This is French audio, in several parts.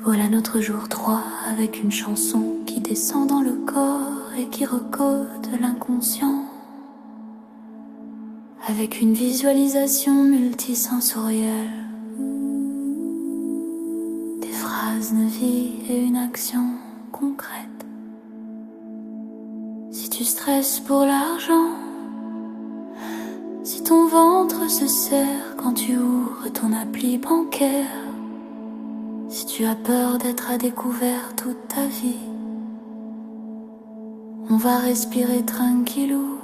Voilà notre jour 3 avec une chanson qui descend dans le corps et qui recode l'inconscient. Avec une visualisation multisensorielle, des phrases de vie et une action concrète. Si tu stresses pour l'argent, si ton ventre se serre quand tu ouvres ton appli bancaire, si tu as peur d'être à découvert toute ta vie, on va respirer tranquillou.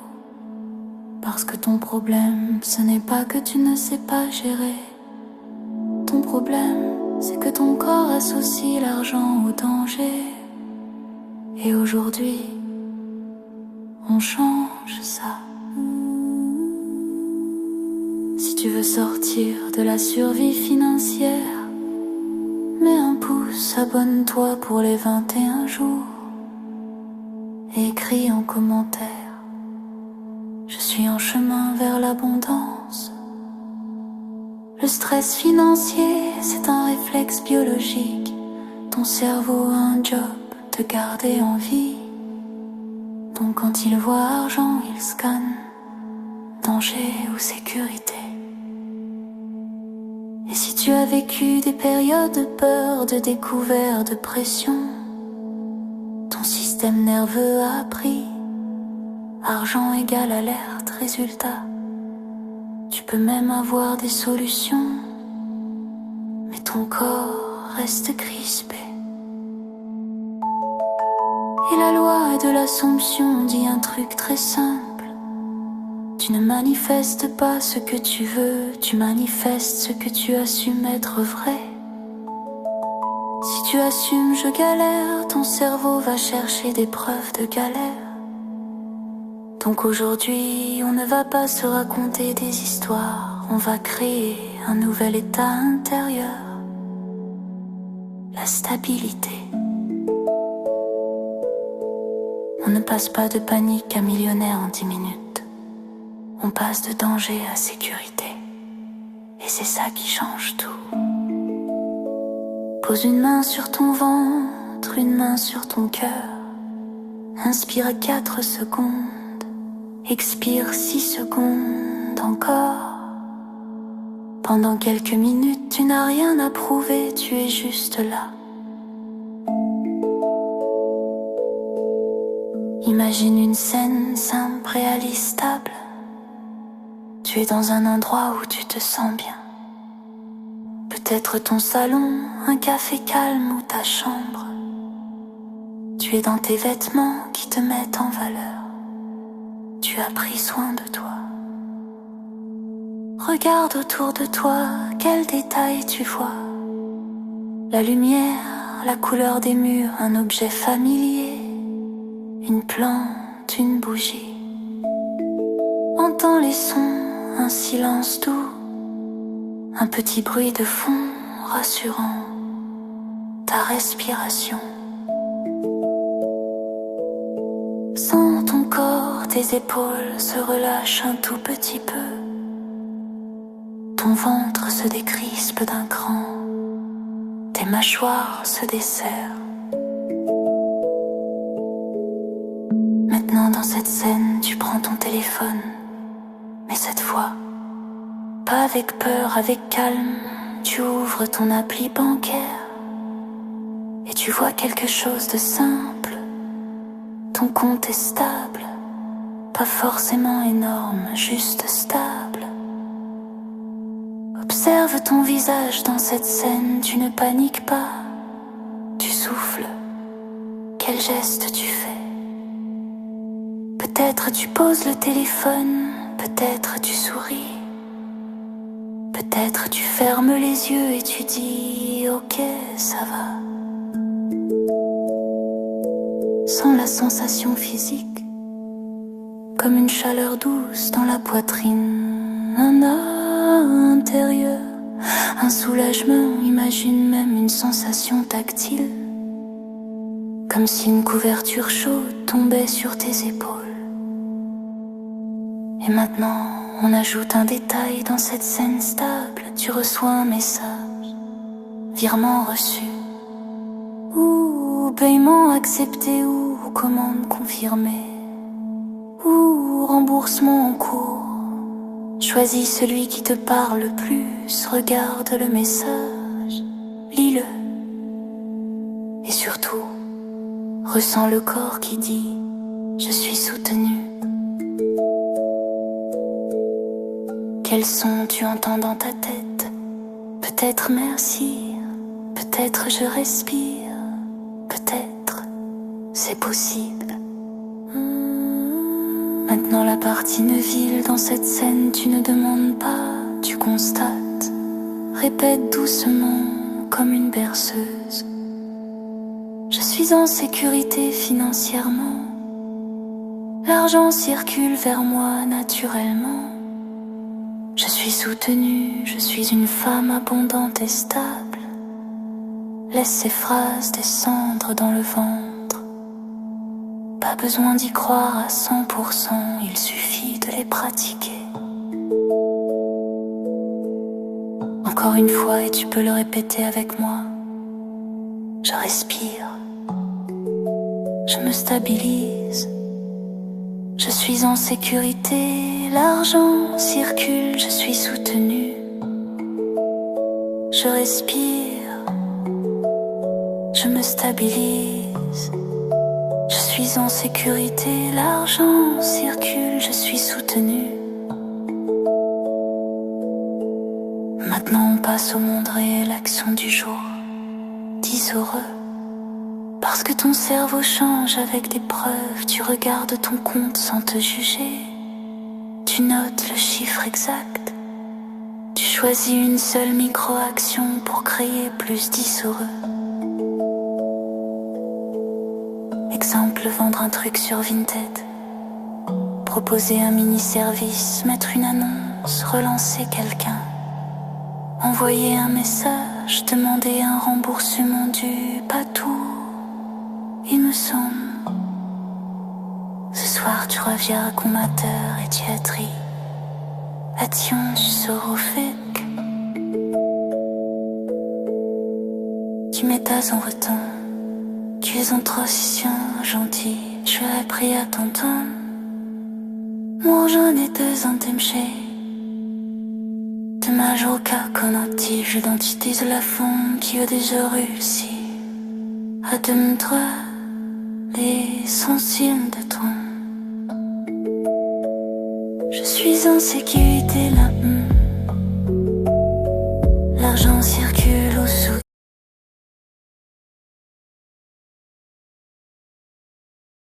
Parce que ton problème, ce n'est pas que tu ne sais pas gérer. Ton problème, c'est que ton corps associe l'argent au danger. Et aujourd'hui, on change ça. Si tu veux sortir de la survie financière, mets un pouce, abonne-toi pour les 21 jours. Et écris en commentaire: je suis en chemin vers l'abondance. Le stress financier, c'est un réflexe biologique. Ton cerveau a un job, te garder en vie. Donc quand il voit argent, il scanne danger ou sécurité. Et si tu as vécu des périodes de peur, de découvert, de pression, ton système nerveux a appris argent égale alerte, résultat. Tu peux même avoir des solutions, mais ton corps reste crispé. Et la loi de l'Assomption dit un truc très simple: tu ne manifestes pas ce que tu veux, tu manifestes ce que tu assumes être vrai. Si tu assumes je galère, ton cerveau va chercher des preuves de galère. Donc aujourd'hui, on ne va pas se raconter des histoires, on va créer un nouvel état intérieur, la stabilité. On ne passe pas de panique à millionnaire en 10 minutes. On passe de danger à sécurité. Et c'est ça qui change tout. Pose une main sur ton ventre, une main sur ton cœur. Inspire à 4 secondes. Expire 6 secondes encore. Pendant quelques minutes, tu n'as rien à prouver, tu es juste là. Imagine une scène simple, réaliste, stable. Tu es dans un endroit où tu te sens bien. Peut-être ton salon, un café calme ou ta chambre. Tu es dans tes vêtements qui te mettent en valeur. Tu as pris soin de toi. Regarde autour de toi, quels détails tu vois. La lumière, la couleur des murs, un objet familier, une plante, une bougie. Entends les sons, un silence doux, un petit bruit de fond rassurant, ta respiration. Sens ton corps, tes épaules se relâchent un tout petit peu. Ton ventre se décrispe d'un cran, tes mâchoires se desserrent. Maintenant dans cette scène, tu prends ton téléphone, mais cette fois, pas avec peur, avec calme, tu ouvres ton appli bancaire et tu vois quelque chose de simple. Ton compte est stable, pas forcément énorme, juste stable. Observe ton visage dans cette scène, tu ne paniques pas, tu souffles. Quel geste tu fais? Peut-être tu poses le téléphone, peut-être tu souris. Peut-être tu fermes les yeux et tu dis ok, ça va. Sens la sensation physique, comme une chaleur douce dans la poitrine, un intérieur, un soulagement, imagine même une sensation tactile, comme si une couverture chaude tombait sur tes épaules. Et maintenant, on ajoute un détail dans cette scène stable, tu reçois un message, virement reçu, paiement accepté ou commande confirmée, ou remboursement en cours. Choisis celui qui te parle le plus, regarde le message, lis-le. Et surtout, ressens le corps qui dit « Je suis soutenu ». Quel son tu entends dans ta tête? Peut-être merci, peut-être je respire, peut-être c'est possible. Maintenant la partie Neuville dans cette scène, tu ne demandes pas, tu constates. Répète doucement comme une berceuse. Je suis en sécurité financièrement. L'argent circule vers moi naturellement. Je suis soutenue, je suis une femme abondante et stable. Laisse ces phrases descendre dans le ventre. Pas besoin d'y croire à 100%, il suffit de les pratiquer. Encore une fois, et tu peux le répéter avec moi. Je respire. Je me stabilise. Je suis en sécurité, l'argent circule, je suis soutenue. Je respire, je me stabilise. Je suis en sécurité, l'argent circule, je suis soutenue. Maintenant on passe au monde réel, action du jour. 10 heureux. Parce que ton cerveau change avec des preuves, tu regardes ton compte sans te juger. Tu notes le chiffre exact. Tu choisis une seule micro-action pour créer plus 10 heureux. Exemple, vendre un truc sur Vinted. Proposer un mini-service, mettre une annonce, relancer quelqu'un. Envoyer un message, demander un remboursement dû, pas tout. Il me semble. Ce soir tu reviens consommateur et tu as tri. Action du sorophèque. Tu m'étas en retard. Tu es en transition gentil. Tu as appris à t'entendre. Moi j'en ai deux intimché. De Majoka Konoti, j'identise la femme qui a déjà réussi à démontrer l'essentiel de toi. Je suis en sécurité là. L'argent circule.